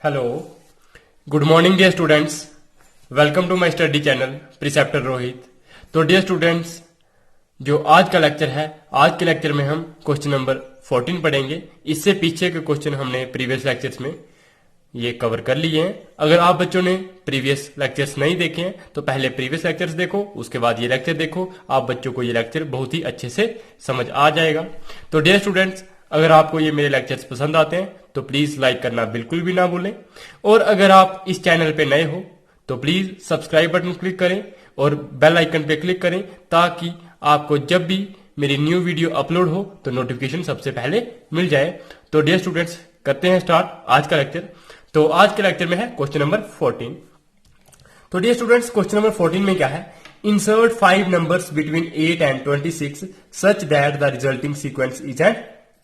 Hello, good morning dear students, welcome to my study channel preceptor Rohit. तो dear students, जो आज का lecture है, आज के लेक्चर में हम क्वेश्चन नंबर 14 पढ़ेंगे। इससे पीछे के क्वेश्चन हमने प्रीवियस लेक्चर्स में ये कवर कर लिए हैं। अगर आप बच्चों ने प्रीवियस लेक्चर्स नहीं देखे हैं तो पहले प्रीवियस लेक्चर्स देखो, उसके बाद ये लेक्चर देखो। आप बच्चों को ये लेक्चर बहुत ही अच्छे से समझ आ जाएगा। तो डियर स्टूडेंट्स, अगर आपको ये मेरे लेक्चर्स पसंद आते हैं तो प्लीज लाइक करना बिल्कुल भी ना भूलें, और अगर आप इस चैनल पे नए हो तो प्लीज सब्सक्राइब बटन क्लिक करें और बेल आइकन पे क्लिक करें, ताकि आपको जब भी मेरी न्यू वीडियो अपलोड हो तो नोटिफिकेशन सबसे पहले मिल जाए। तो डियर स्टूडेंट्स, करते हैं स्टार्ट आज का लेक्चर। तो आज के लेक्चर में है क्वेश्चन नंबर 14। तो डियर स्टूडेंट्स, क्वेश्चन नंबर 14 में क्या है? Insert 5 numbers between 8 and 26 such that the resulting sequence is an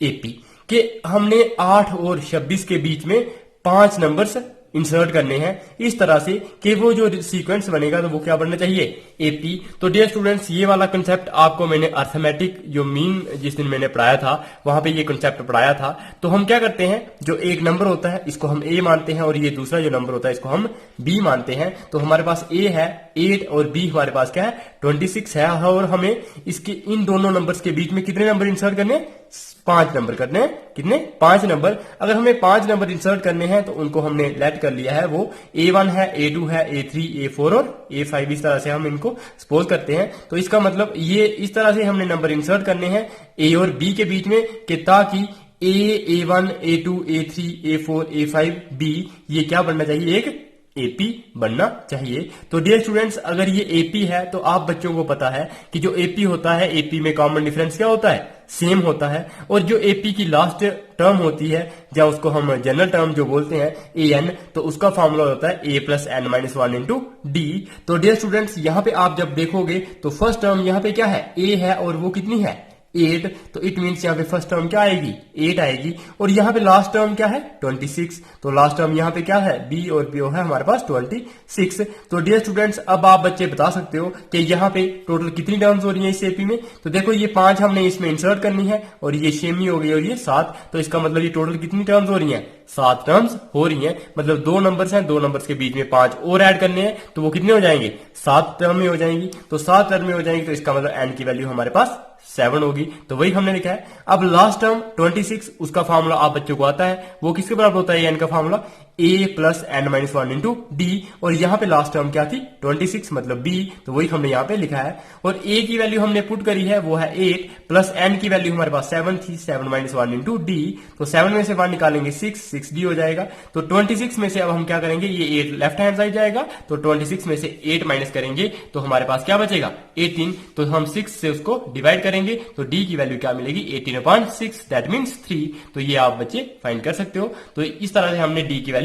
AP. कि हमने 8 और 26 के बीच में 5 नंबर्स इंसर्ट करने हैं इस तरह से कि वो जो सीक्वेंस बनेगा तो वो क्या बनना चाहिए? एपी। तो डियर स्टूडेंट्स, ये वाला कंसेप्ट आपको मैंने अर्थमेटिक जो मीन जिस दिन मैंने पढ़ाया था वहां पे ये कंसेप्ट पढ़ाया था। तो हम क्या करते हैं, जो एक नंबर होता है इसको हम ए मानते हैं और ये दूसरा जो नंबर होता है इसको हम बी मानते हैं। तो हमारे पास ए है 8 और बी हमारे पास क्या है 26 है, और हमें इसके इन दोनों नंबर्स के बीच में कितने नंबर इंसर्ट करने? 5 नंबर करने हैं। कितने? 5 नंबर। अगर हमें 5 नंबर इंसर्ट करने हैं तो उनको हमने लेट कर लिया है, वो A1 है, A2 है, A3, A4 और A5। इस तरह से हम इनको सपोज करते हैं। तो इसका मतलब ये इस तरह से हमने नंबर इंसर्ट करने हैं A और B के बीच में, कि ताकि A1, A2, A3, A4, A5, B ये क्या बनना चाहिए? एक एपी बनना चाहिए। तो डियर स्टूडेंट्स, अगर ये एपी है तो आप बच्चों को पता है कि जो एपी होता है, एपी में कॉमन डिफरेंस क्या होता है? सेम होता है। और जो एपी की लास्ट टर्म होती है, या उसको हम जनरल टर्म जो बोलते हैं एन, तो उसका फॉर्मूला होता है a plus N minus 1 into d. तो डियर स्टूडेंट्स, यहां पे आप जब देखोगे तो फर्स्ट टर्म यहां पे क्या है? ए है, और वो कितनी है? 8। तो इट मीन्स यहाँ पे फर्स्ट टर्म क्या आएगी? 8 आएगी। और यहाँ पे लास्ट टर्म क्या है? 26। तो लास्ट टर्म यहाँ पे क्या है? बी, और बी है हमारे पास 26। तो डियर स्टूडेंट्स, अब आप बच्चे बता सकते हो कि यहाँ पे टोटल कितनी टर्म्स हो रही है इस एपी में। तो देखो, ये 5 हमने इसमें इंसर्ट करनी है, और ये शेमी हो गई, और ये 7। तो इसका मतलब ये टोटल कितनी टर्म्स हो रही है? 7 टर्म्स हो रही हैं। मतलब 2 नंबर्स हैं, 2 नंबर्स के बीच में 5 और ऐड करने हैं, तो वो कितने हो जाएंगे? 7 टर्म में हो जाएंगी। तो 7 टर्म में हो जाएंगी, तो इसका मतलब एन की वैल्यू हमारे पास 7 होगी। तो वही हमने लिखा है। अब लास्ट टर्म 26, उसका फार्मूला आप बच्चों को आता है, वो किसके बराबर होता है? एन का formula a plus N minus 1 into D. और यहां पे लास्ट टर्म क्या थी? 26, मतलब बी। तो वही हमने यहां पे लिखा है। और ए की वैल्यू हमने पुट करी है, वो है 8, प्लस एन की वैल्यू हमारे पास 7 थी, 7 माइनस 1 इंटू डी। तो 7 में से 1 निकालेंगे 6 डी हो जाएगा। तो 26 में से अब हम क्या करेंगे, ये 8 लेफ्ट हैंड साइड जाएगा, तो 26 में से 8 माइनस करेंगे तो हमारे पास क्या बचेगा? 18। तो हम 6 से उसको डिवाइड करेंगे, तो डी की वैल्यू क्या मिलेगी? 18/6, दैट मीन्स 3। तो ये आप बच्चे फाइंड कर सकते हो। तो इस तरह से हमने डी की वैल्यू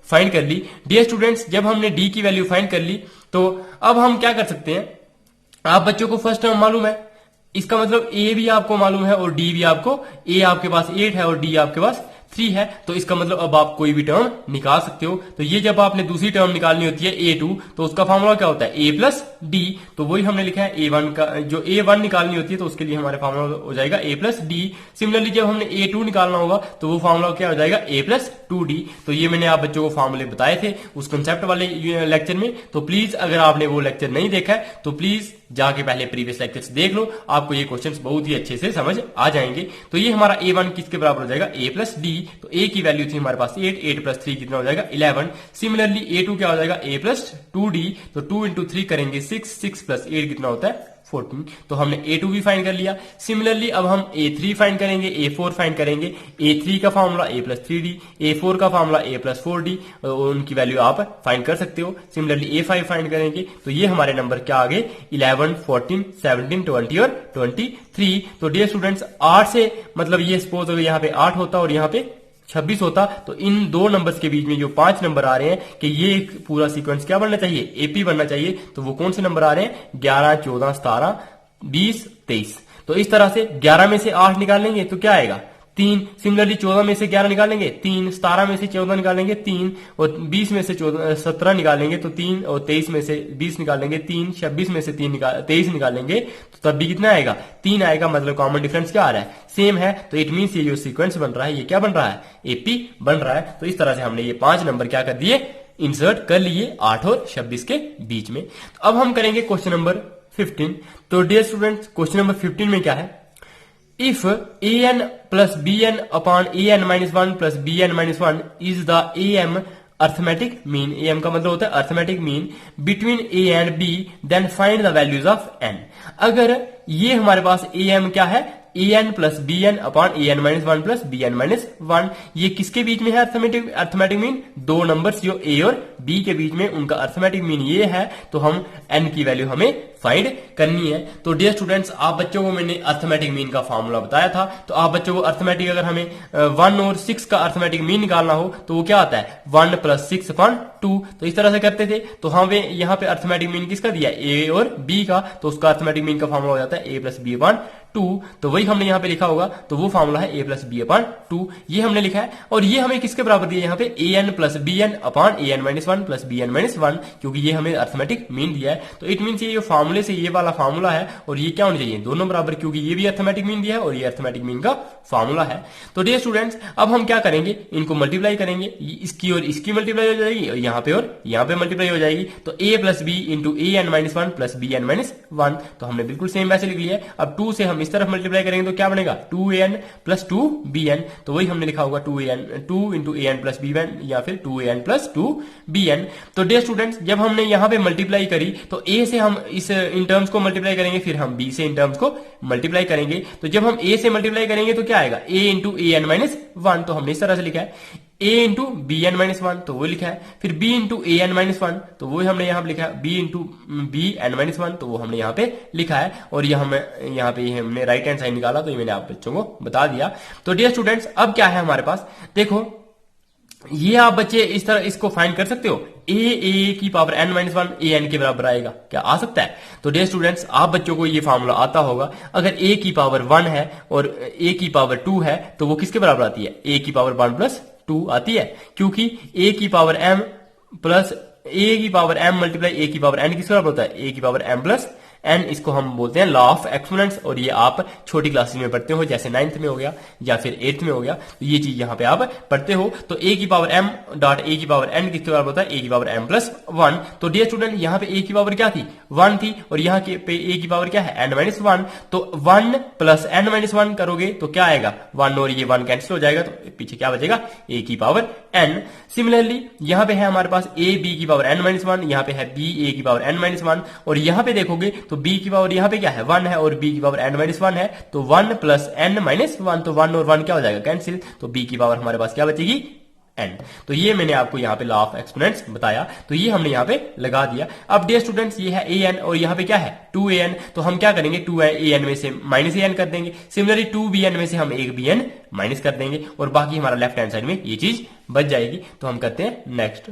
फाइंड कर ली। डियर स्टूडेंट्स, जब हमने डी की वैल्यू फाइंड कर ली तो अब हम क्या कर सकते हैं? आप बच्चों को फर्स्ट टर्म मालूम है, इसका मतलब ए भी आपको मालूम है और डी भी आपको। ए आपके पास 8 है और डी आपके पास 3 है। तो इसका मतलब अब आप कोई भी टर्म निकाल सकते हो। तो ये जब आपने दूसरी टर्म निकालनी होती है A2, तो उसका फॉर्मूला क्या होता है? A plus D. तो वही हमने लिखा है A1 का, जो A1 निकालनी होती है तो उसके लिए हमारे फॉर्मूला हो जाएगा A प्लस डी। सिमिलरली जब हमने A2 निकालना होगा तो वो फॉर्मूला क्या हो जाएगा? A plus 2D। तो ये मैंने आप बच्चों को फॉर्मूले बताए थे उस कंसेप्ट वाले लेक्चर में। तो प्लीज अगर आपने वो लेक्चर नहीं देखा है तो प्लीज जाके पहले प्रीवियस लेक्चर्स देख लो, आपको ये क्वेश्चंस बहुत ही अच्छे से समझ आ जाएंगे। तो ये हमारा A1 किसके बराबर हो जाएगा? A plus D. तो A की वैल्यू थी हमारे पास 8, 8 प्लस 3 कितना हो जाएगा? 11। सिमिलरली A2 क्या हो जाएगा? A plus 2D। तो 2 इंटू 3 करेंगे 6, 6 प्लस 8 कितना होता है? 14। तो हमने A2 भी फाइंड कर लिया। सिमिलरली अब हम A3 फाइंड करेंगे, A4 फाइंड करेंगे। A3 का formula A plus 3D, A4 का फॉर्मूला A प्लस 4D, उनकी वैल्यू आप फाइंड कर सकते हो। सिमिलरली A5 फाइंड करेंगे। तो ये हमारे नंबर क्या आ गए? 11, 14, 17, 20 और 23। तो डियर स्टूडेंट्स, 8 से मतलब ये सपोज अगर यहाँ पे 8 होता और यहाँ पे 26 होता, तो इन दो नंबर्स के बीच में जो 5 नंबर आ रहे हैं कि ये एक पूरा सीक्वेंस क्या बनना चाहिए? एपी बनना चाहिए। तो वो कौन से नंबर आ रहे हैं? 11, 14, 17, 20, 23। तो इस तरह से 11 में से 8 निकालेंगे तो क्या आएगा? 3, सिमिलरली 14 में से 11 निकालेंगे 3, 17 में से 14 निकालेंगे 3, और 20 में से 17 निकालेंगे तो 3, और 23 में से 20 निकालेंगे 3, 26 में से 23 निकालेंगे तो तब भी कितना आएगा, 3 आएगा। मतलब कॉमन डिफरेंस क्या आ रहा है, सेम है। तो इट मीन्स ये जो सीक्वेंस बन रहा है ये क्या बन रहा है, एपी बन रहा है। तो इस तरह से हमने ये 5 नंबर क्या कर दिए, इंसर्ट कर लिए 8 और 26 के बीच में। तो अब हम करेंगे क्वेश्चन नंबर 15। तो डियर स्टूडेंट्स क्वेश्चन नंबर 15 में क्या है, if an plus bn upon an minus 1 plus bn minus 1 is the am arithmetic mean, am का मतलब होता है arithmetic mean between a and b, then find the values of n। अगर ये हमारे पास am क्या है, an plus B N upon A N minus 1 plus B N minus 1, ये किसके बीच में है अर्थमेटिक मीन, दो नंबर्स जो a और b के बीच में, उनका अर्थमेटिक मीन ये है। तो हम n की वैल्यू हमें फाइंड करनी है। तो डियर स्टूडेंट्स आप बच्चों को मैंने अर्थमेटिक मीन का फॉर्मूला बताया था। तो आप बच्चों को अर्थमेटिक, अगर हमें 1 और 6 का अर्थमेटिक मीन निकालना हो तो वो क्या आता है, 1 प्लस 6 अपॉन 2। तो इस तरह से करते थे। तो हमें यहाँ पे अर्थमेटिक मीन किसका दिया, a और b का, तो उसका अर्थमेटिक मीन का फॉर्मूला हो जाता है a प्लस बी अपॉन 2। तो वही हमने यहाँ पे लिखा होगा, तो वो फॉर्मूला है a प्लस बी अपॉन 2, ये हमने लिखा है। और ये हमें किसके बराबर दिया यहाँ पे, a n plus B N upon a n minus 1 plus B N minus 1, क्योंकि ये हमें अर्थमेटिक मीन दिया है। तो इट मीन्स ये फॉर्मूले से ये वाला फॉर्मूला है और ये क्या होना चाहिए, दोनों बराबर, क्योंकि ये भी अर्थमेटिक मीन दिया है और ये अर्थमेटिक मीन का फॉर्मूला है। तो डियर स्टूडेंट्स अब हम क्या करेंगे, इनको मल्टीप्लाई करेंगे, इसकी और इसकी मल्टीप्लाई हो जाएगी और यहाँ पे मल्टीप्लाई हो जाएगी। तो a plus B into A N minus 1 plus B N minus 1, तो हमने बिल्कुल सेम वैसे लिख लिया है। अब 2 से हम इस तरफ मल्टीप्लाई करेंगे तो क्या बनेगा, 2an प्लस 2bn, तो वही हमने लिखा होगा 2 into A N plus B N, या फिर 2an प्लस 2bn। तो डियर स्टूडेंट्स जब हमने यहाँ पे मल्टीप्लाई करी तो a से हम इस इन टर्म्स को मल्टीप्लाई करेंगे, फिर हम b से इन टर्म्स को मल्टीप्लाई करेंगे। तो जब हम a से मल्टीप्लाई करेंगे तो क्या आएगा, a into A N minus 1, तो हमने इस तरह से लिखा है a into B N minus 1, तो वो लिखा है। फिर b into A N minus 1, तो वो हमने यहाँ पे लिखा है b into B N minus 1, तो वो हमने यहाँ पे लिखा है। और ये हमने राइट हैंड साइड निकाला, तो ये मैंने आप बच्चों को बता दिया। तो डियर स्टूडेंट्स अब क्या है हमारे पास, देखो ये आप बच्चे इस तरह इसको फाइंड कर सकते हो, a की power n minus 1 a n के बराबर आएगा, क्या आ सकता है। तो डियर स्टूडेंट्स आप बच्चों को ये फॉर्मूला आता होगा, अगर a की पावर 1 है और a की पावर 2 है तो वो किसके बराबर आती है, a की पावर 1 प्लस 2 आती है, क्योंकि a की पावर m प्लस a की पावर m मल्टीप्लाई a की पावर n किसके बराबर होता है, a की पावर m प्लस n, इसको हम बोलते हैं लॉ ऑफ एक्सपोनेंट्स। और ये आप छोटी क्लासेस में पढ़ते हो, जैसे 9th में हो गया या फिर 8th में हो गया, तो ये चीज यहाँ पे आप पढ़ते हो। तो a की पावर m डॉट a की पावर n किसके बराबर होता है, a की पावर m प्लस 1। तो डियर स्टूडेंट यहाँ पे a की पावर क्या थी, 1 थी, और यहाँ पे a की पावर क्या है, n माइनस 1। तो 1 प्लस n माइनस 1 करोगे तो क्या आएगा, 1 और ये 1 कैंसिल हो जाएगा, तो पीछे क्या बचेगा, a की पावर n। सिमिलरली यहाँ पे है हमारे पास a b की पावर n माइनस 1, यहाँ पे है b a की पावर n माइनस 1, और यहाँ पे देखोगे तो b की पावर यहाँ पे क्या है, 1 है, और b की पावर n माइनस 1 है, तो 1 प्लस n माइनस 1, तो 1 और 1 क्या हो जाएगा, कैंसिल, तो b की पावर हमारे पास क्या बचेगी, n। तो ये मैंने आपको यहाँ पे लॉ ऑफ एक्सपोनेंट्स बताया, तो ये हमने यहाँ पे लगा दिया। अब डियर स्टूडेंट्स ये है an और यहाँ पे क्या है 2an, तो हम क्या करेंगे 2an में से माइनस an कर देंगे। सिमिलरली 2bn में से हम एक bn माइनस कर देंगे, और बाकी हमारा लेफ्ट हैंड साइड में ये चीज बच जाएगी। तो हम करते हैं नेक्स्ट।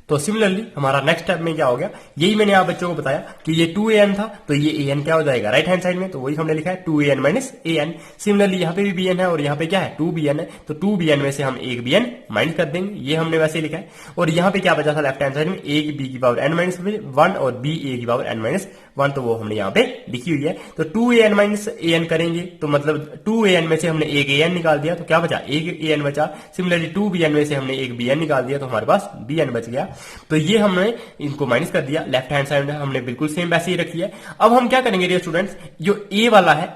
तो सिमिलरली हमारा नेक्स्ट स्टेप में क्या हो गया, यही मैंने आप बच्चों को बताया कि ये 2an था, तो ये an क्या हो जाएगा राइट हैंड साइड में, तो वही हमने लिखा है 2an माइनस an। सिमिलरली यहाँ पे भी bn है और यहाँ पे क्या है 2bn है, तो 2bn में से हम एक bn माइनस कर देंगे, ये हमने वैसे लिखा है। और यहाँ पे क्या बचा था लेफ्ट हैंड साइड में, a की b की पावर n माइनस 1 और b a की पावर n माइनस 1, तो वो हमने यहाँ पे लिखी हुई है। तो 2an माइनस an करेंगे तो मतलब 2an में से हमने एक an निकाल दिया, तो क्या बचा, एक an बचा। सिमिलरली 2bn में से हमने एक bn निकाल दिया, तो हमारे पास bn बच गया। तो ये हमने इनको माइनस कर दिया, लेफ्ट हैंड साइड हमने बिल्कुल सेम वैसे ही रखी है। अब हम क्या करेंगे डियर स्टूडेंट्स, जो a वाला है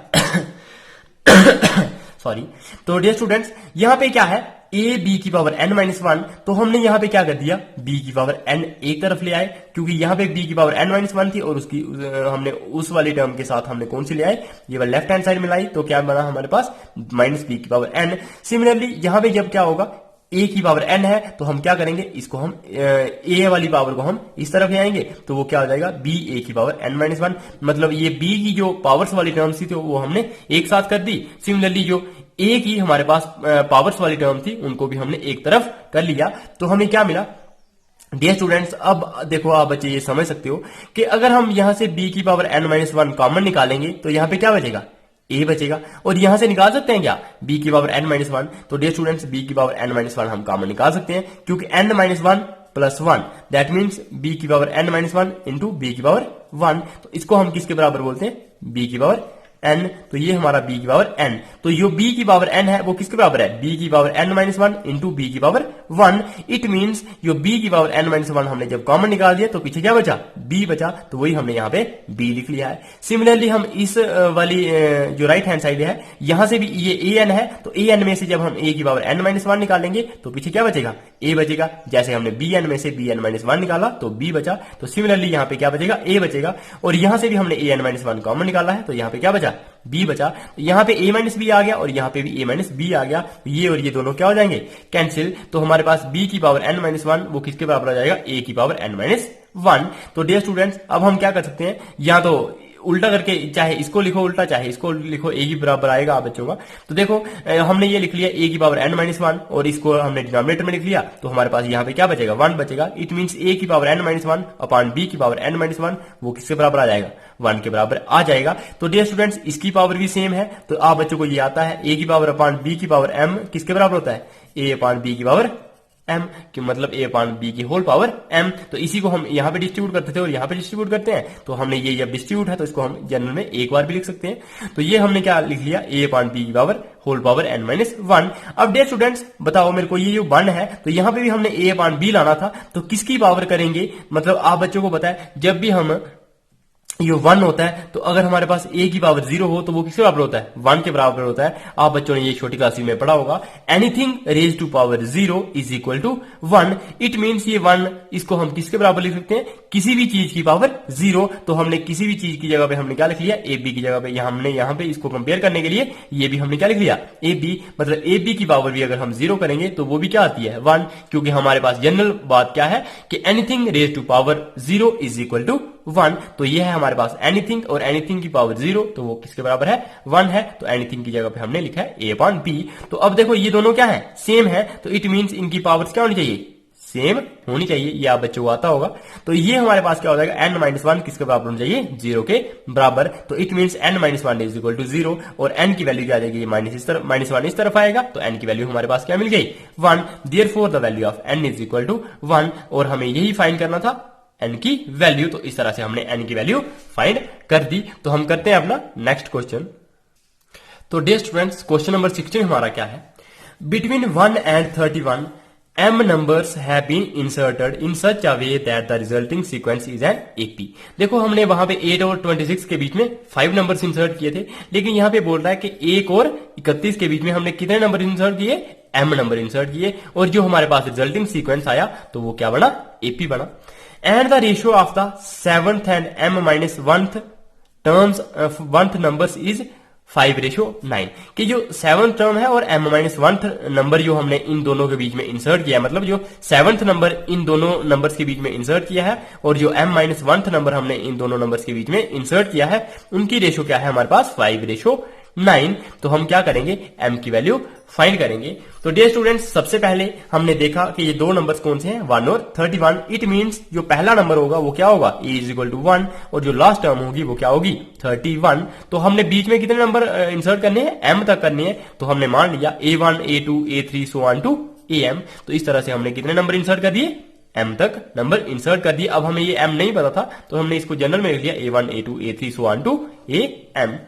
सॉरी, तो डियर स्टूडेंट्स यहाँ पे क्या है, a b की पावर n माइनस 1, तो हमने यहाँ पे क्या कर दिया, b की पावर n एक तरफ ले आए, क्योंकि यहाँ पे b की पावर n माइनस 1 थी और उसकी हमने उस वाली टर्म के साथ हमने कौन सी ले आए, ये वाला लेफ्ट हैंड साइड में लाई, तो क्या बना हमारे पास माइनस b की पावर n। सिमिलरली यहाँ पे जब क्या होगा, a की पावर n है, तो हम क्या करेंगे, इसको हम a वाली पावर को हम इस तरफ ले आएंगे, तो वो क्या हो जाएगा b a की पावर n माइनस 1। मतलब ये b की जो पावर्स वाली टर्म्स थी तो वो हमने एक साथ कर दी। सिमिलरली जो a की हमारे पास पावर्स वाली टर्म थी उनको भी हमने एक तरफ कर लिया। तो हमें क्या मिला डियर स्टूडेंट्स, अब देखो आप बच्चे ये समझ सकते हो कि अगर हम यहां से b की पावर n माइनस 1 कॉमन निकालेंगे तो यहाँ पे क्या बचेगा, ए बचेगा। और यहां से निकाल सकते हैं क्या, बी की पावर n माइनस वन। तो डियर स्टूडेंट्स बी की पावर n माइनस वन हम कॉमन निकाल सकते हैं, क्योंकि n minus one plus one that means b की power n minus one into B की पावर वन। तो इसको हम किसके बराबर बोलते हैं, बी की पावर n। तो ये हमारा b की पावर n। तो जो b की पावर n है वो किसके बराबर है, b की power n minus one into B की पावर वन। इट मीन्स जो b की पावर n माइनस वन हमने जब कॉमन निकाल दिया तो पीछे क्या बचा, b बचा। तो वही हमने यहाँ पे b लिख लिया है। सिमिलरली हम इस वाली जो राइट हैंड साइड है यहां से भी ये an है, तो an में से जब हम a की पावर n माइनस वन निकालेंगे तो पीछे क्या बचेगा, a बचेगा। जैसे हमने bn में से bn माइनस वन निकाला तो b बचा, तो सिमिलरली यहाँ पे क्या बचेगा, a बचेगा। और यहां से भी हमने an माइनस वन कॉमन निकाला है तो यहाँ पे क्या बचा, b बचा। तो यहाँ पे a माइनस बी आ गया और यहाँ पे भी a माइनस बी आ गया। ये और ये दोनों क्या हो जाएंगे, कैंसिल। तो हमारे पास b की पावर n माइनस वन वो किसके बराबर आ जाएगा, a की पावर n माइनस वन। तो डियर स्टूडेंट्स अब हम क्या कर सकते हैं, या तो उल्टा करके चाहे इसको लिखो उल्टा चाहे इसको लिखो, a की बराबर आएगा आप बच्चों का। तो देखो हमने ये लिख लिया a की पावर n माइनस वन और इसको हमने डिनोमिनेटर में लिख लिया, तो हमारे पास यहाँ पे क्या बचेगा, वन बचेगा। इट मीन्स a की power n minus one upon b की पावर n माइनस वन वो किसके बराबर आ जाएगा, वन के बराबर आ जाएगा। तो डियर स्टूडेंट्स इसकी पावर भी सेम है, तो आप बच्चों को ये आता है a की पावर अपॉन b की पावर m किसके बराबर होता है, a अपॉन b की पावर m, कि मतलब a अपॉन b की होल पावर m। तो इसी को हम यहाँ पे डिस्ट्रीब्यूट करते थे और यहाँ पे डिस्ट्रीब्यूट करते हैं, तो हमने ये जब डिस्ट्रीब्यूट है तो इसको हम जनरल में एक बार भी लिख सकते हैं। तो ये हमने क्या लिख लिया, a अपॉन b की power whole power n minus one. अब डियर स्टूडेंट्स बताओ मेरे को, ये जो वन है तो यहाँ पे भी हमने a अपॉन b लाना था, तो किसकी पावर करेंगे, मतलब आप बच्चों को पता है जब भी हम ये वन होता है तो अगर हमारे पास a की पावर जीरो हो तो वो किसके बराबर होता है, वन के बराबर होता है। आप बच्चों ने ये छोटी क्लास में पढ़ा होगा, anything raise to power zero is equal to one. It means ये वन इसको हम किसके बराबर लिख सकते हैं, किसी भी चीज की पावर जीरो। तो हमने किसी भी चीज की जगह पे हमने क्या लिख लिया, ए बी की जगह पे हमने यहाँ पे इसको कंपेयर करने के लिए ये भी हमने क्या लिख लिया, ए बी। मतलब ए बी की पावर भी अगर हम जीरो करेंगे तो वो भी क्या आती है, वन, क्योंकि हमारे पास जनरल बात क्या है कि anything raise to power zero is equal to one. तो ये है हमारे पास एनीथिंग, और एनीथिंग की पावर जीरो तो वो किसके बराबर है, वन है। तो एनीथिंग की जगह पे हमने लिखा है a अपॉन b। तो अब देखो ये दोनों क्या है, सेम है, तो इट मींस इनकी पावर्स क्या होनी चाहिए, सेम होनी चाहिए। ये आप बच्चों को आता होगा। तो ये हमारे पास क्या हो जाएगा, n माइनस वन किसके बराबर होना चाहिए, जीरो के बराबर। तो it means n minus one is equal to zero, और n की वैल्यू क्या आ जाएगी, माइनस वन इस तरफ आएगा, तो n की वैल्यू हमारे पास क्या मिल गई, one. Therefore the value of n is equal to one, और हमें यही फाइंड करना था n की वैल्यू। तो इस तरह से हमने n की वैल्यू फाइंड कर दी। तो हम करते हैं अपना नेक्स्ट क्वेश्चन। तो डियर स्टूडेंट्स क्वेश्चन नंबर 16 हमारा क्या है, between 1 and 31 m numbers have been inserted in such a way that the resulting sequence is an AP। देखो हमने वहां पे 8 और 26 के बीच में 5 नंबर्स इंसर्ट किए थे, लेकिन यहां पे बोल रहा है कि 1 और 31 के बीच में हमने कितने नंबर इंसर्ट किए, m नंबर इंसर्ट किए, और जो हमारे पास रिजल्टिंग सीक्वेंस आया तो वो क्या बना, AP बना। And the ratio of the 7th and m minus 1th terms 1th numbers is 5:9, कि जो 7th टर्म है और m माइनस 1th नंबर जो हमने इन दोनों के बीच में इंसर्ट किया है, मतलब जो 7th नंबर इन दोनों नंबर्स के बीच में इंसर्ट किया है और जो m माइनस 1th नंबर हमने इन दोनों नंबर्स के बीच में इंसर्ट किया है, उनकी रेशियो क्या है हमारे पास, 5:9। तो हम क्या करेंगे, m की वैल्यू फाइंड करेंगे। तो डियर स्टूडेंट्स सबसे पहले हमने देखा कि ये दो नंबर्स कौन से हैं, 1 और 31। इट मींस जो पहला नंबर होगा वो क्या होगा, a इज इक्वल टू 1, और जो लास्ट टर्म होगी वो क्या होगी, 31। तो हमने बीच में कितने नंबर इंसर्ट करने हैं, m तक करने हैं। तो हमने मान लिया a1 a2 a3 so on to am। तो इस तरह से हमने कितने नंबर इंसर्ट कर दिए, m तक नंबर इंसर्ट कर दिए। अब हमें ये m नहीं पता था तो हमने इसको जनरल में लिख लिया a1 a2 a3 so on to am।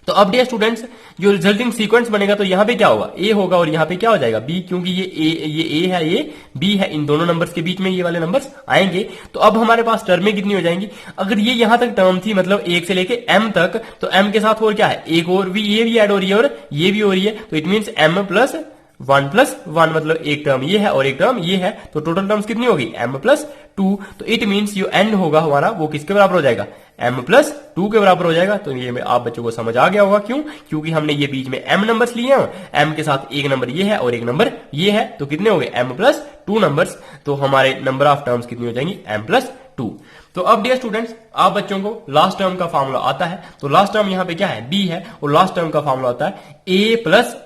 तो अब डियर स्टूडेंट्स जो रिजल्टिंग सीक्वेंस बनेगा तो यहाँ पे क्या होगा, a होगा और यहाँ पे क्या हो जाएगा, b, क्योंकि ये a है ये b है, इन दोनों नंबर्स के बीच में ये वाले नंबर्स आएंगे। तो अब हमारे पास टर्में कितनी हो जाएंगी, अगर ये यहाँ तक टर्म थी मतलब 1 से लेके m तक, तो m के साथ और क्या है, एक और भी, ये भी ऐड हो रही है और ये भी हो रही है। तो इट मीन्स m प्लस 1 मतलब एक टर्म ये है और एक टर्म ये है, तो टोटल टर्म्स कितनी होगी, m प्लस 2। तो इट मीन्स जो एंड होगा हमारा वो किसके बराबर हो जाएगा, m प्लस 2 के बराबर हो जाएगा। तो ये आप बच्चों को समझ आ गया होगा क्यों, क्योंकि हमने ये बीच में m नंबर्स लिए हैं, m के साथ एक नंबर ये है और एक नंबर ये है, तो कितने हो गए, m प्लस 2 नंबर्स। तो हमारे नंबर ऑफ टर्म्स कितनी हो जाएंगी, m प्लस 2। तो अब डियर स्टूडेंट्स आप बच्चों को लास्ट टर्म का फॉर्मूला आता है। तो लास्ट टर्म यहाँ पे क्या है, b है, और लास्ट टर्म का फॉर्मूला आता है a plus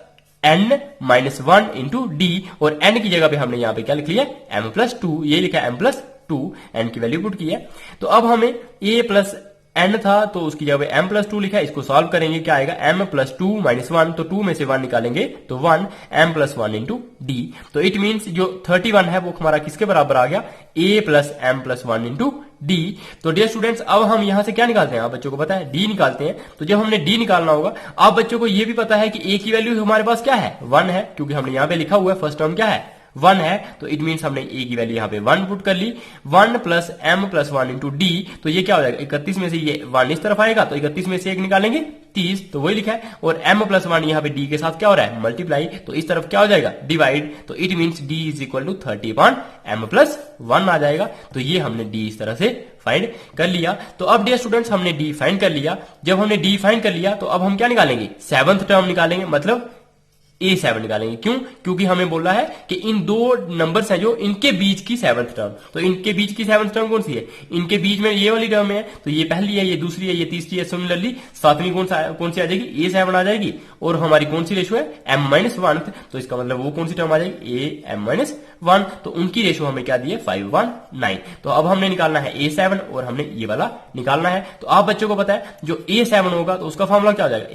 n minus 1 into D, और n की जगह पे हमने यहाँ पे क्या लिख लिया, m प्लस 2, ये लिखा है m प्लस 2, n की वैल्यू पुट की है। तो अब हमें a प्लस n था तो उसकी जगह m+2 लिखा है। इसको सॉल्व करेंगे, क्या आएगा m+2 - 1, तो 2 में से 1 निकालेंगे तो 1 m+1 इंटू डी। तो इट मीन्स जो 31 है वो हमारा किसके बराबर आ गया, a + m+1 इंटू डी। तो डियर स्टूडेंट्स अब हम यहां से क्या निकालते हैं, आप बच्चों को पता है डी निकालते हैं। तो जब हमने डी निकालना होगा, आप बच्चों को यह भी पता है कि a की वैल्यू हमारे पास क्या है, 1 है, क्योंकि हमने यहां पे लिखा हुआ है फर्स्ट टर्म क्या है, 1 है। तो इट मीन्स हमने a की वैल्यू यहां पे 1 पुट कर ली। 1 + m+1 इंटू डी, तो ये क्या हो जाएगा, 31 में से ये 1 इस तरफ आएगा, तो 31 में से 1 निकालेंगे 30, तो वही लिखा है। और m+1 यहाँ पे d के साथ क्या हो रहा है, मल्टीप्लाई, तो इस तरफ क्या हो जाएगा, डिवाइड। तो इट मीन्स d = 30/m+1 आ जाएगा। तो ये हमने d इस तरह से फाइंड कर लिया। तो अब डियर स्टूडेंट्स हमने d फाइंड कर लिया। जब हमने d फाइंड कर लिया तो अब हम क्या निकालेंगे, 7th टर्म निकालेंगे, मतलब a7 निकालेंगे। क्यों, क्योंकि हमें बोला है कि इन दो नंबर्स हैं जो इनके बीच की 7th टर्म, तो इनके बीच की 7th टर्म कौन सी है, इनके बीच में ये वाली टर्म है, तो ये पहली है, ये दूसरी है, ये तीसरी है। सिमिलरली सातवीं कौन सी आ जाएगी, a7 आ जाएगी। और हमारी कौन सी रेशो है, m-1, तो इसका मतलब वो कौन सी टर्म आ जाएगी, a-m-1, तो उनकी रेशो हमें क्या दी है, 5:1:9। तो अब हमने निकालना है a7 और हमने ये वाला निकालना है। तो आप बच्चों को पता है जो a7 होगा तो उसका फॉर्मूला क्या हो जाएगा,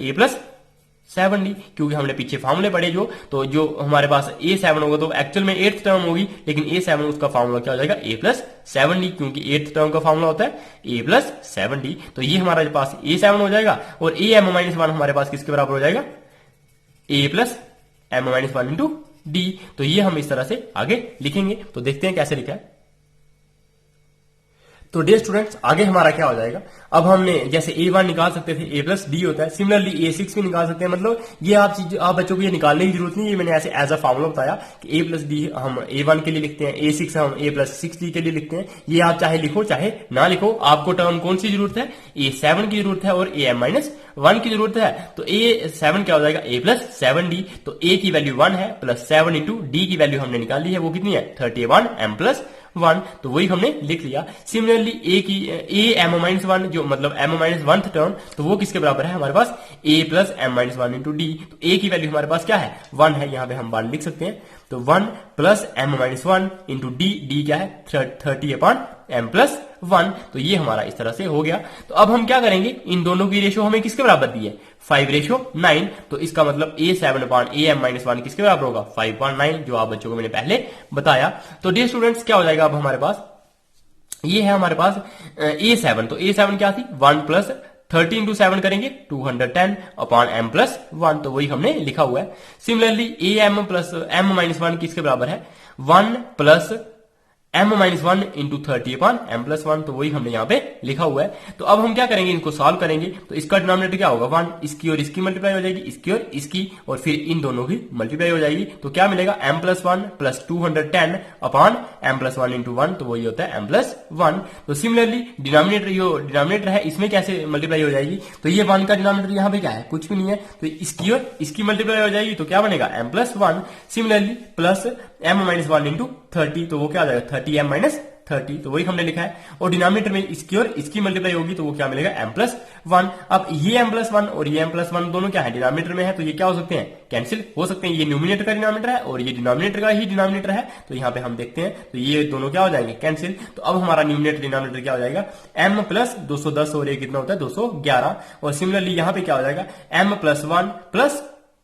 a+7d, क्योंकि हमने पीछे फॉर्मूले पढ़े तो जो हमारे पास a7 होगा तो एक्चुअल में 8th टर्म होगी, लेकिन a7 उसका फॉर्मूला क्या हो जाएगा, a+7d, क्योंकि 8th टर्म का फॉर्मूला होता है a+7d। तो ये हमारे पास a7 हो जाएगा। और am-1 हमारे पास किसके बराबर हो जाएगा, a+m-1 इंटू डी। तो ये हम इस तरह से आगे लिखेंगे। तो देखते हैं कैसे लिखा है। तो डियर स्टूडेंट्स आगे हमारा क्या हो जाएगा, अब हमने जैसे a1 निकाल सकते थे, a+d होता है, सिमिलरली a6 भी निकाल सकते हैं। मतलब ये आप बच्चों को ये निकालने की जरूरत नहीं है, ये मैंने ऐसे एज अ फॉर्मूला बताया कि a+d हम a1 के लिए लिखते हैं, a6 हम a+6d के लिए लिखते हैं। ये आप चाहे लिखो चाहे ना लिखो, आपको टर्म कौन सी जरूरत है, a7 की जरूरत है और am-1 की जरूरत है। तो a7 क्या हो जाएगा, a+7d। तो a की वैल्यू 1 है, +7 इंटू डी की वैल्यू हमने निकाल ली है, वो कितनी है, 31m+1, तो वही हमने लिख लिया। सिमिलरली am-1 जो मतलब m-1th टर्म, तो वो किसके बराबर है हमारे पास, a+m-1 इंटू डी। तो a की वैल्यू हमारे पास क्या है, 1 है, यहां पे हम 1 लिख सकते हैं। तो 1 + m-1 इंटू डी क्या है, 30/m+1। तो ये हमारा इस तरह से हो गया। तो अब हम क्या करेंगे, इन दोनों की रेशो हमें किसके बराबर दी है, 5:9। तो इसका मतलब a7/am-1 किसके बराबर होगा, 5.9, जो आप बच्चों को मैंने पहले बताया। तो डियर स्टूडेंट्स क्या हो जाएगा अब हमारे पास, ये है हमारे पास a7। तो a7 क्या थी, 1 + 30 इंटू 7 करेंगे 210/m+1, तो वही हमने लिखा हुआ है। सिमिलरली am+m-1 किसके बराबर है, 1 + m-1 इंटू 30/m+1, तो वही हमने यहाँ पे लिखा हुआ है। तो अब हम क्या करेंगे, इनको सॉल्व करेंगे। तो इसका डिनोमिनेटर क्या होगा, 1, इसकी और इसकी मल्टीप्लाई हो जाएगी, इसकी और इसकी, और फिर इन दोनों की मल्टीप्लाई हो जाएगी। तो क्या मिलेगा, m+1 + 210/m+1 इंटू 1, तो वही होता है m+1। तो सिमिलरली डिनोमिनेटर है, इसमें कैसे मल्टीप्लाई हो जाएगी, तो ये 1 का डिनोमिनेटर यहाँ पे क्या है, कुछ भी नहीं है, तो इसकी और इसकी मल्टीप्लाई हो जाएगी, तो क्या बनेगा, m+1। सिमिलरली +m-1 इंटू 30, तो वो क्या आ जाएगा, 30m-30, तो वही हमने लिखा है। और डिनोमिनेटर में इसकी और इसकी मल्टीप्लाई होगी, तो वो क्या मिलेगा, m+1। अब ये m+1 और ये m+1 दोनों क्या है, डिनोमिनेटर में है, तो ये क्या हो सकते हैं, कैंसिल हो सकते हैं। ये न्यूमिनेटर का डिनोमिनेटर है और ये डिनोमिनेटर का ही डिनोमिनेटर है, तो यहाँ पे हम देखते हैं, तो ये दोनों क्या हो जाएंगे, कैंसिल। तो अब हमारा न्यूमिनेटर डिनोमिनेटर क्या हो जाएगा, m + 210 और ये कितना होता है, 211। और सिमिलरली यहाँ पे क्या हो जाएगा, m+1 +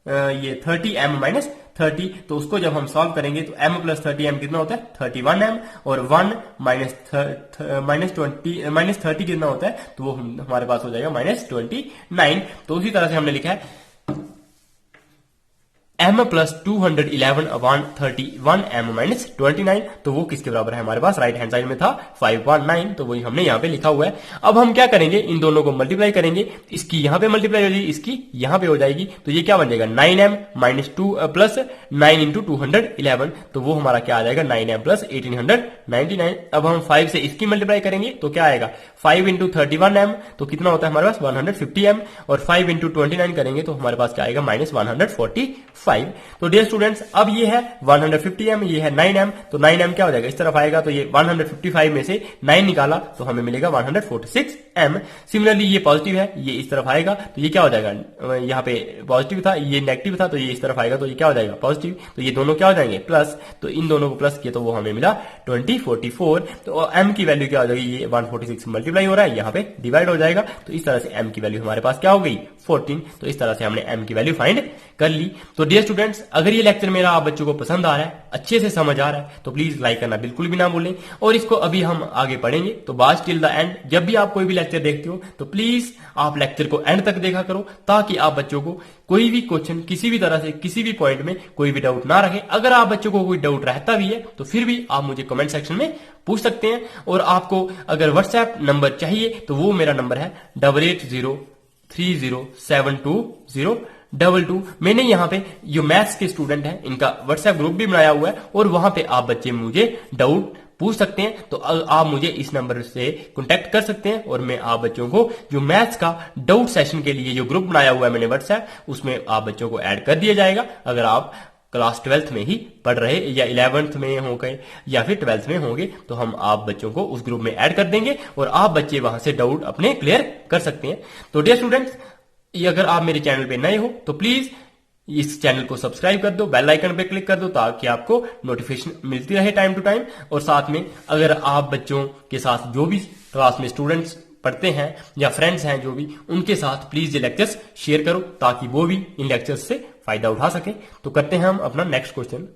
ये 30m-30, तो उसको जब हम सॉल्व करेंगे तो m + 30m कितना होता है, 31m, और 1 - 30 कितना होता है, तो वो हमारे पास हो जाएगा -29। तो उसी तरह से हमने लिखा है m + 211/31m-29, तो वो किसके बराबर है हमारे पास, राइट हैंड साइड में था 5.9, तो वही हमने यहाँ पे लिखा हुआ है। अब हम क्या करेंगे, इन दोनों को मल्टीप्लाई करेंगे, इसकी यहाँ पे मल्टीप्लाई हो जाएगी, इसकी यहाँ पे हो जाएगी, तो ये क्या बन जाएगा, 9m - 2 + 9 इंटू 211, तो वो हमारा क्या आ जाएगा, 9m + 1899। अब हम 5 से इसकी मल्टीप्लाई करेंगे, तो क्या आएगा, 5 इंटू 31m, तो कितना होता है हमारे पास, 150m, और 5 इंटू 29 करेंगे तो हमारे पास क्या आएगा, -145। तो डियर स्टूडेंट्स अब ये है 150m, ये है 9m, तो 9m क्या हो जाएगा, इस तरफ आएगा, तो ये 155 में से 9 निकाला तो हमें मिलेगा 146m। सिमिलरली ये पॉजिटिव है, ये इस तरफ आएगा, तो ये क्या हो जाएगा, यहाँ पे पॉजिटिव था, ये नेगेटिव था, तो ये इस तरफ आएगा, तो ये क्या हो जाएगा, पॉजिटिव। तो ये दोनों क्या हो जाएंगे, प्लस, तो इन दोनों को प्लस किया तो वो हमें मिला 2044। तो m की वैल्यू क्या हो जाएगी, ये 146 मल्टीप्लाई मल्टीप्लाई हो रहा है, यहाँ पे डिवाइड हो जाएगा। तो इस तरह से m की वैल्यू हमारे पास क्या हो गई 14। तो इस तरह से हमने m की वैल्यू फाइंड कर ली। तो डियर स्टूडेंट्स, अगर ये लेक्चर मेरा आप बच्चों को पसंद आ रहा है, अच्छे से समझ आ रहा है, तो प्लीज लाइक करना बिल्कुल भी ना भूलें। और इसको अभी हम आगे पढ़ेंगे, तो बात टिल द एंड। जब भी आप कोई भी लेक्चर देखते हो तो प्लीज आप लेक्चर को एंड तक देखा करो, ताकि आप बच्चों को कोई भी क्वेश्चन किसी भी तरह से किसी भी पॉइंट में कोई भी डाउट ना रहे। अगर आप बच्चों को कोई डाउट रहता भी है तो फिर भी आप मुझे कमेंट सेक्शन में पूछ सकते हैं। और आपको अगर व्हाट्सएप नंबर चाहिए तो वो मेरा नंबर है 8803072022। मैंने यहाँ पे जो मैथ्स के स्टूडेंट हैं इनका व्हाट्सएप ग्रुप भी बनाया हुआ है, और वहां पे आप बच्चे मुझे डाउट पूछ सकते हैं। तो आप मुझे इस नंबर से कांटेक्ट कर सकते हैं, और मैं आप बच्चों को जो मैथ्स का डाउट सेशन के लिए जो ग्रुप बनाया हुआ है मैंने व्हाट्सएप, उसमें आप बच्चों को ऐड कर दिया जाएगा। अगर आप क्लास 12th में ही पढ़ रहे या 11th में हो गए या फिर 12th में होंगे, तो हम आप बच्चों को उस ग्रुप में ऐड कर देंगे, और आप बच्चे वहां से डाउट अपने क्लियर कर सकते हैं। तो डियर स्टूडेंट्स, अगर आप मेरे चैनल पे नए हो तो प्लीज इस चैनल को सब्सक्राइब कर दो, बेल आइकन पे क्लिक कर दो, ताकि आपको नोटिफिकेशन मिलती रहे टाइम टू टाइम। और साथ में अगर आप बच्चों के साथ जो भी क्लास में स्टूडेंट्स पढ़ते हैं या फ्रेंड्स हैं जो भी, उनके साथ प्लीज ये लेक्चर्स शेयर करो, ताकि वो भी इन लेक्चर्स से फायदा उठा सके। तो करते हैं हम अपना नेक्स्ट क्वेश्चन।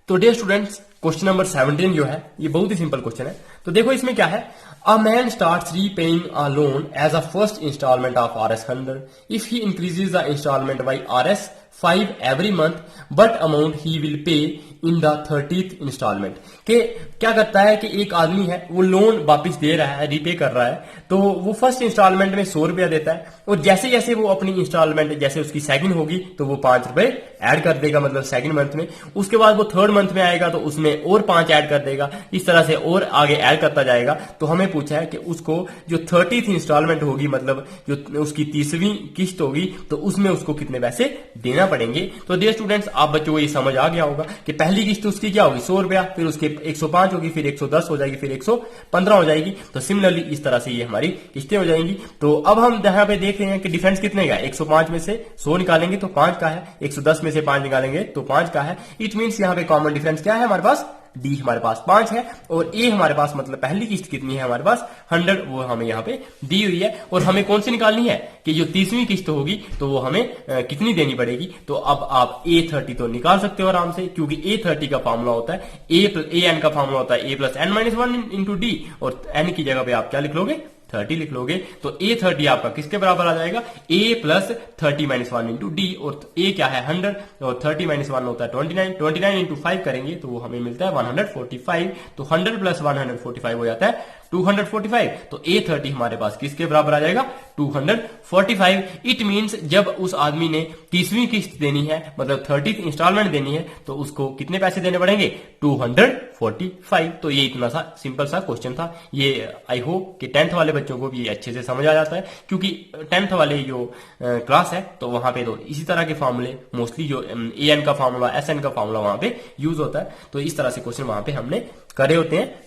तो डियर स्टूडेंट्स, क्वेश्चन नंबर 17 जो है ये बहुत ही सिंपल क्वेश्चन है। तो देखो इसमें क्या है, a man starts repaying a loan as a first instalment of Rs 100 if he increases the instalment by Rs 5 every month, but amount he will pay in the 30th instalment. के क्या करता है कि एक आदमी है, वो लोन वापस दे रहा है, रीपे कर रहा है, तो वो फर्स्ट इंस्टॉलमेंट में 100 रुपया देता है, और जैसे जैसे वो अपनी इंस्टॉलमेंट जैसे उसकी सेकंड होगी तो वो 5 रुपए ऐड कर देगा, मतलब सेकंड मंथ में। उसके बाद वो थर्ड मंथ में आएगा तो उसमें और 5 ऐड कर देगा, इस तरह से और आगे ऐड करता जाएगा। तो हमें पूछा है कि उसको जो 30th इंस्टॉलमेंट होगी, मतलब जो उसकी 30वीं किस्त होगी, तो उसमें उसको कितने पैसे देना पड़ेंगे। तो डियर स्टूडेंट्स, आप बच्चों को ये समझ आ गया होगा कि पहली किस्त उसकी क्या होगी 100 रुपया, फिर उसके 105 होगी, फिर 110 हो जाएगी, फिर 115 हो जाएगी। तो सिमिलरली इस तरह से ये हमारी किस्तें हो जाएंगी। तो अब हम यहाँ पे देख रहे हैं कि डिफरेंस कितने का है, 105 में से 100 निकालेंगे तो 5 का है, 110 में से 5 निकालेंगे तो 5 का है। इट मीन्स यहाँ पे कॉमन डिफरेंस क्या है हमारे पास, डी हमारे पास 5 है, और ए हमारे पास मतलब पहली किस्त कितनी है हमारे पास 100, वो हमें यहाँ पे दी हुई है। और हमें कौन सी निकालनी है कि जो 30वीं किस्त होगी तो वो हमें कितनी देनी पड़ेगी। तो अब आप A30 तो निकाल सकते हो आराम से, क्योंकि A30 का फॉर्मूला होता है AN का फॉर्मूला होता है A plus n minus 1 into D, और n की जगह पे आप क्या लिख लोगे 30 लिख लोगे। तो A30 आपका किसके बराबर आ जाएगा, A plus 30 minus 1 into D, और A क्या है 100, और 30 माइनस 1 होता है 29 इंटू 5 करेंगे तो वो हमें मिलता है 145। तो 100 प्लस 145 हो जाता है 245। तो A30 हमारे पास किसके बराबर आ जाएगा 245। इट मीन्स जब उस आदमी ने 30वीं किस्त देनी है, मतलब 30th इंस्टॉलमेंट देनी है, तो उसको कितने पैसे देने पड़ेंगे 245। तो ये इतना सा सिंपल सा क्वेश्चन था। ये आई होप कि 10th वाले बच्चों को भी अच्छे से समझ आ जाता है, क्योंकि 10th वाले जो क्लास है तो वहां पे तो इसी तरह के फॉर्मूले मोस्टली जो AN का फॉर्मूला SN का फॉर्मूला वहां पे यूज होता है। तो इस तरह से क्वेश्चन वहां पे हमने करे होते हैं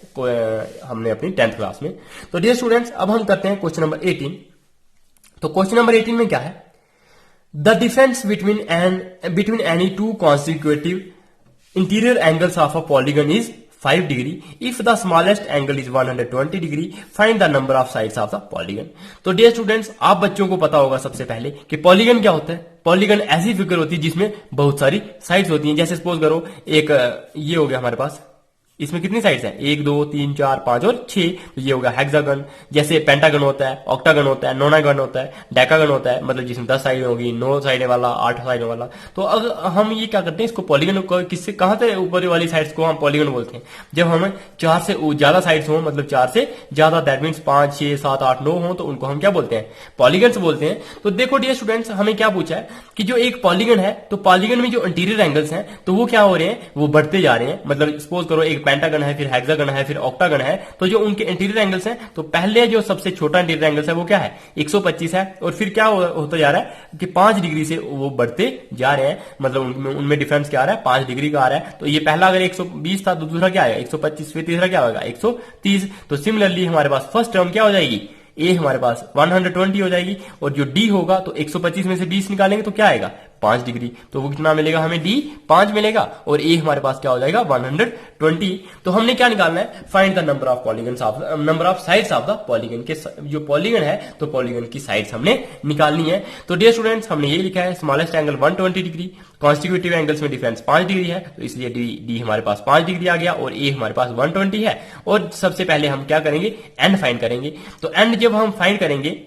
हमने अपनी 10th क्लास में। तो डियर स्टूडेंट्स, अब हम करते हैं क्वेश्चन नंबर 18। तो क्वेश्चन नंबर 18 में क्या है, the difference between any two consecutive interior angles of a polygon is 5 degree if the smallest angle is 120 degree, find the number of sides of the polygon. तो dear students, आप बच्चों को पता होगा सबसे पहले कि पॉलीगन क्या होता है। पॉलीगन ऐसी फिगर होती है जिसमें बहुत सारी साइड्स होती हैं। जैसे सपोज करो एक ये हो गया हमारे पास, इसमें कितनी साइड्स हैं 1 2 3 4 5 और 6, तो ये होगा हेक्सागन। जैसे पेंटागन होता है, ऑक्टागन होता है, नोनागन होता है, डेकागन होता है, मतलब जिसमें 10 साइडें होगी, 9 साइडें वाला, 8 साइडें वाला। तो अगर हम ये क्या करते हैं, इसको पॉलीगन किससे कहां से ऊपर वाली साइड्स को हम पॉलीगन बोलते हैं, जब हमें 4 से ज्यादा साइड्स हो, मतलब 4 से ज्यादा, दैट मीन्स 5 6 7 8 9 हो, तो उनको हम क्या बोलते हैं पॉलीगन्स बोलते हैं। तो देखो डियर स्टूडेंट्स, हमें क्या पूछा है कि जो एक पॉलीगन है, तो पॉलीगन में जो इंटीरियर एंगल्स हैं तो वो क्या हो रहे हैं, वो बढ़ते जा रहे हैं। मतलब सपोज करो एक पेंटागन है, फिर हेक्सागन है, फिर ऑक्टागन है, तो जो उनके इंटीरियर एंगल्स हैं, तो पहले जो सबसे छोटा इंटीरियर एंगल्स है वो क्या है 125 है, और फिर क्या होता जा रहा है कि 5 डिग्री से वो बढ़ते जा रहे हैं। मतलब उनमें डिफरेंस क्या आ रहा है 5 डिग्री का आ रहा है। तो ये पहला अगर 120 था तो दूसरा क्या आएगा 125, फिर तीसरा क्या होगा 130। तो सिमिलरली हमारे पास फर्स्ट टर्म क्या हो जाएगी ए हमारे पास 120 हो जाएगी, और जो डी होगा तो 125 में से 20 निकालेंगे तो क्या आएगा 5 डिग्री, तो वो कितना मिलेगा हमें डी 5 मिलेगा, और ए हमारे पास क्या हो जाएगा 120। तो हमने क्या निकालना है, find the number of polygons of number of sides of the polygon के जो पॉलीगन है तो पॉलीगन की साइड्स हमने निकालनी है। तो डियर स्टूडेंट्स हमने ये लिखा है स्मॉलेस्ट एंगल 120 डिग्री, कॉन्स्टिक्यूटिव एंगल्स में डिफरेंस 5 डिग्री है, तो इसलिए डी हमारे पास 5 डिग्री आ गया, और ए हमारे पास 120 है। और सबसे पहले हम क्या करेंगे, एन फाइंड करेंगे। तो एन जब हम फाइंड करेंगे,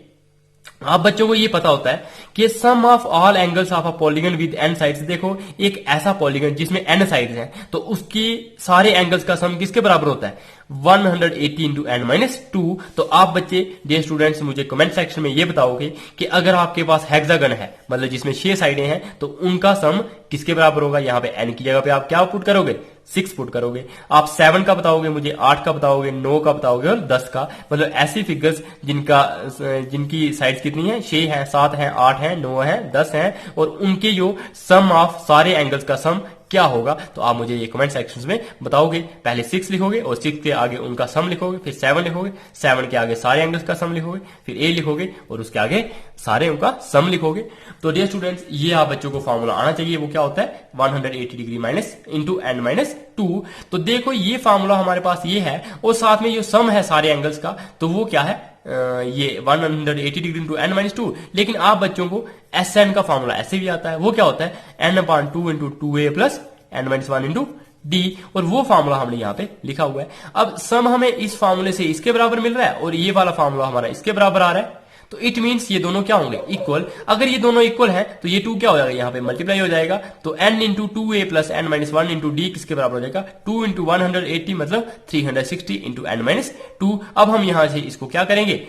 आप बच्चों को ये पता होता है कि sum of all angles of a polygon with n sides. देखो एक ऐसा पॉलीगन जिसमें एन साइड्स हैं तो उसकी सारे एंगल्स का सम किसके बराबर होता है 180 इंटू एन माइनस 2। तो आप बच्चे डियर स्टूडेंट्स मुझे कमेंट सेक्शन में ये बताओगे कि अगर आपके पास हेक्सागन है मतलब जिसमें 6 साइडें हैं तो उनका सम किसके बराबर होगा। यहां पे एन की जगह पे आप क्या पुट करोगे 6 पुट करोगे। आप 7 का बताओगे, मुझे 8 का बताओगे, 9 का बताओगे और 10 का। मतलब ऐसी फिगर्स जिनकी साइड्स कितनी है 6 है, 7 है, 8 है, 9 है, 10 है, और उनके जो सम ऑफ सारे एंगल्स का सम क्या होगा। तो आप मुझे ये कमेंट सेक्शंस में बताओगे। पहले 6 लिखोगे और 6 के आगे उनका सम लिखोगे, फिर 7 लिखोगे, 7 के आगे सारे एंगल्स का सम लिखोगे, फिर ए लिखोगे और उसके आगे सारे उनका सम लिखोगे। तो डियर स्टूडेंट्स ये आप बच्चों को फॉर्मूला आना चाहिए, वो क्या होता है 180 degree minus into N minus 2। तो देखो ये फॉर्मूला हमारे पास ये है, और साथ में जो सम है सारे एंगल्स का तो वो क्या है ये 180 डिग्री इंटू एन माइनस 2। लेकिन आप बच्चों को एस एन का फॉर्मूला ऐसे भी आता है, वो क्या होता है n/2 into 2a plus N minus 1 into D, और वो फॉर्मूला हमने यहाँ पे लिखा हुआ है। अब सम हमें इस फॉर्मूले से इसके बराबर मिल रहा है और ये वाला फॉर्मूला हमारा इसके बराबर आ रहा है, तो इट मीन्स ये दोनों क्या होंगे इक्वल। अगर ये दोनों इक्वल हैं तो ये 2 क्या हो जाएगा यहाँ पे मल्टीप्लाई हो जाएगा, तो n into 2a plus N minus 1 into D किसके बराबर हो जाएगा 2 इंटू 180 मतलब 360 इंटू एन माइनस 2। अब हम यहां से इसको क्या करेंगे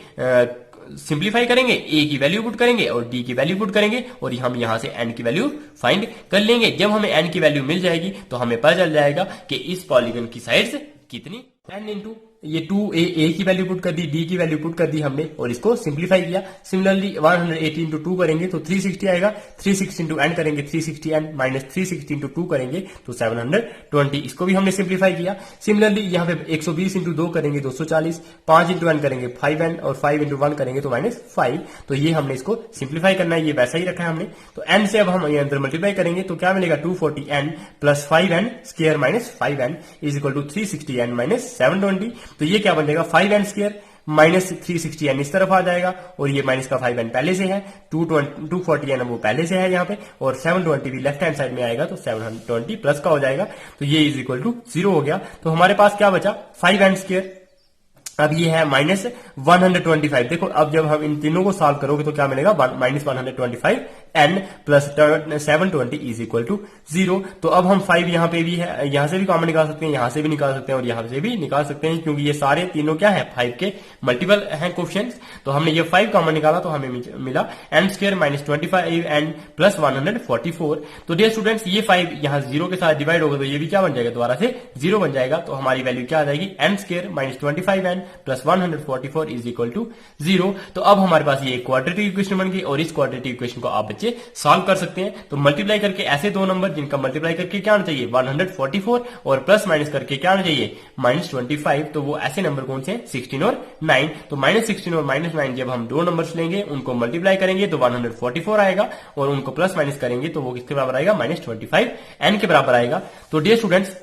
सिंप्लीफाई करेंगे, a की वैल्यू पुट करेंगे और d की वैल्यू पुट करेंगे, और हम यहां से n की वैल्यू फाइंड कर लेंगे। जब हमें n की वैल्यू मिल जाएगी तो हमें पता चल जाएगा कि इस पॉलीगन की साइड्स कितनी। n इंटू ये 2a की वैल्यू पुट कर दी, d की वैल्यू पुट कर दी हमने और इसको सिंप्लीफाई किया। सिमिलरली 180 इंटू 2 करेंगे तो 360 आएगा, 360 इंटू एन करेंगे 360 एन माइनस 360 इंटू 2 करेंगे तो 720, इसको भी हमने सिंप्लीफाई किया। सिमिलरली यहाँ पे 120 इंटू 2 करेंगे 240, 5 इंटू एन करेंगे 5n और 5 इंटू 1 करेंगे तो माइनस 5। तो ये हमने इसको सिंप्लीफाई करना है, ये वैसा ही रखा है हमने। तो n से अब हम ये अंदर मल्टीप्लाई करेंगे तो क्या मिलेगा 240n plus 5n square minus 5n is equal to 360n minus 720। तो ये क्या बन जाएगा 5n स्क्वायर माइनस 360n इस तरफ आ जाएगा, और ये माइनस का 5n पहले से है, 240n वो पहले से है यहाँ पे, और 720 भी लेफ्ट हैंड साइड में आएगा तो 720 प्लस का हो जाएगा, तो ये इज इक्वल टू 0 हो गया। तो हमारे पास क्या बचा 5n स्क्वायर, अब ये है माइनस 125। देखो अब जब हम इन तीनों को सॉल्व करोगे तो क्या मिलेगा minus 125 n plus 720 is equal to 0। तो अब हम 5 यहाँ पे भी है, यहाँ से भी कॉमन निकाल सकते हैं, यहाँ से भी निकाल सकते हैं और यहाँ से भी निकाल सकते हैं, क्योंकि ये सारे तीनों क्या है 5 के मल्टीपल हैं कोफिशिएंट्स। तो हमने ये 5 कॉमन निकाला तो हमें मिला n square minus 25n plus 144। तो डियर स्टूडेंट्स ये 5 यहाँ 0 के साथ डिवाइड होगा तो ये भी क्या बन जाएगा दोबारा से 0 बन जाएगा। तो हमारी वैल्यू क्या आ जाएगी n square minus 25n plus 144 is equal to 0। तो अब हमारे पास ये क्वाड्रेटिक इक्वेशन बन गई, और इस क्वाड्रेटिक इक्वेशन को आप बच्चे सॉल्व कर सकते हैं। तो मल्टीप्लाई करके ऐसे दो नंबर जिनका मल्टीप्लाई करके क्या आना चाहिए 144 और प्लस माइनस करके क्या आना चाहिए माइनस 25। तो वो ऐसे नंबर कौन से 16 और 9। तो माइनस 16 और माइनस 9 जब हम दो नंबर्स लेंगे उनको मल्टीप्लाई करेंगे तो 144 आएगा, और उनको प्लस माइनस करेंगे तो वो किसके बराबर आएगा माइनस 25 n के बराबर आएगा। तो डियर स्टूडेंट्स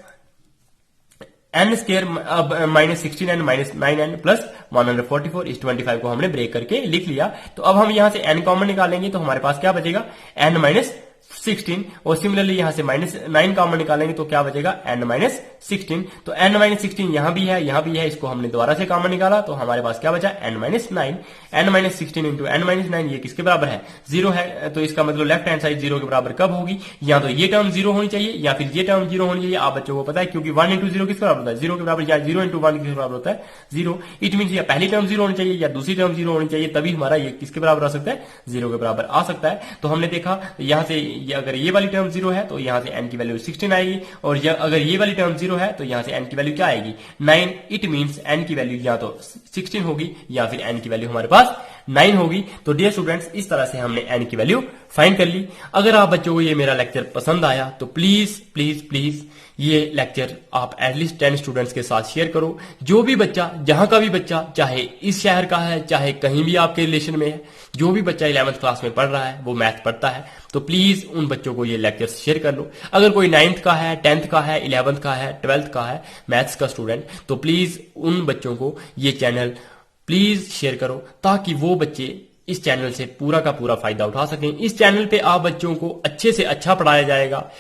n स्क्वायर अब minus 16n minus 9n plus 144 इस 25 को हमने ब्रेक करके लिख लिया। तो अब हम यहां से n कॉमन निकालेंगे तो हमारे पास क्या बचेगा n माइनस 16, और सिमिलरली यहां से माइनस 9 कॉमन निकालेंगे तो क्या बचेगा n माइनस 16। तो n माइनस 16 यहां भी है, यहां भी है, इसको हमने दोबारा से कॉमन निकाला तो हमारे पास क्या बचा n minus 9। n minus 16 into n minus 9 ये किसके बराबर है 0 है। तो इसका मतलब लेफ्ट हैंड साइड 0 के बराबर कब होगी, या तो ये टर्म 0 होनी चाहिए या फिर ये टर्म 0 होनी चाहिए। आप बच्चों को पता है क्योंकि 1 इंटू 0 किसके बराबर होता है 0 के बराबर, या 0 इंटू 1 किसके बराबर होता है 0। इट मीन या पहली टर्म 0 होनी चाहिए या दूसरी टर्म 0 होनी चाहिए, तभी हमारा ये किसके बराबर आ सकता है 0 के बराबर आ सकता है। तो हमने देखा यहां से अगर ये वाली टर्म 0 है तो यहां से n की वैल्यू 16 आएगी, और अगर ये वाली टर्म 0 है तो यहां से n की वैल्यू क्या आएगी 9। इट मींस n की वैल्यू या तो 16 होगी या फिर n की वैल्यू हमारे पास 9 होगी। तो डियर स्टूडेंट्स, इस तरह से हमने n की वैल्यू फाइंड कर ली। अगर आप बच्चों को ये मेरा लेक्चर पसंद आया तो प्लीज प्लीज प्लीज ये लेक्चर आप एटलीस्ट 10 स्टूडेंट्स के साथ शेयर करो। जो भी बच्चा, जहां का भी बच्चा, चाहे इस शहर का है चाहे कहीं भी आपके रिलेशन में है, जो भी बच्चा 11th क्लास में पढ़ रहा है, वो मैथ पढ़ता है, तो प्लीज उन बच्चों को ये लेक्चर शेयर कर लो। अगर कोई 9th का है, 10th का है, 11th का है, 12th का है मैथ्स का स्टूडेंट, तो प्लीज उन बच्चों को ये चैनल प्लीज शेयर करो ताकि वो बच्चे इस चैनल से पूरा का पूरा फायदा उठा सकें। इस चैनल पे आप बच्चों को अच्छे से अच्छा पढ़ाया जाएगा,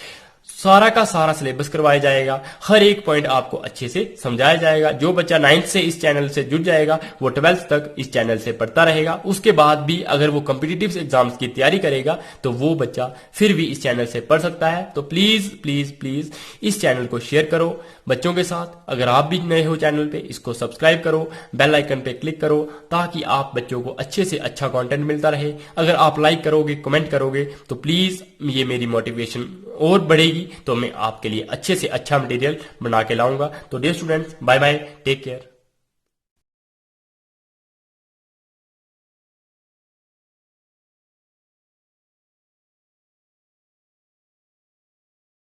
सारा का सारा सिलेबस करवाया जाएगा, हर एक पॉइंट आपको अच्छे से समझाया जाएगा। जो बच्चा 9th से इस चैनल से जुड़ जाएगा वो 12th तक इस चैनल से पढ़ता रहेगा। उसके बाद भी अगर वो कॉम्पिटिटिव एग्जाम्स की तैयारी करेगा तो वो बच्चा फिर भी इस चैनल से पढ़ सकता है। तो प्लीज प्लीज प्लीज इस चैनल को शेयर करो बच्चों के साथ। अगर आप भी नए हो चैनल पे, इसको सब्सक्राइब करो, बेल आइकन पे क्लिक करो ताकि आप बच्चों को अच्छे से अच्छा कंटेंट मिलता रहे। अगर आप लाइक करोगे, कमेंट करोगे तो प्लीज ये मेरी मोटिवेशन और बढ़ेगी, तो मैं आपके लिए अच्छे से अच्छा मटेरियल बना के लाऊंगा। तो dear students, bye bye, take care.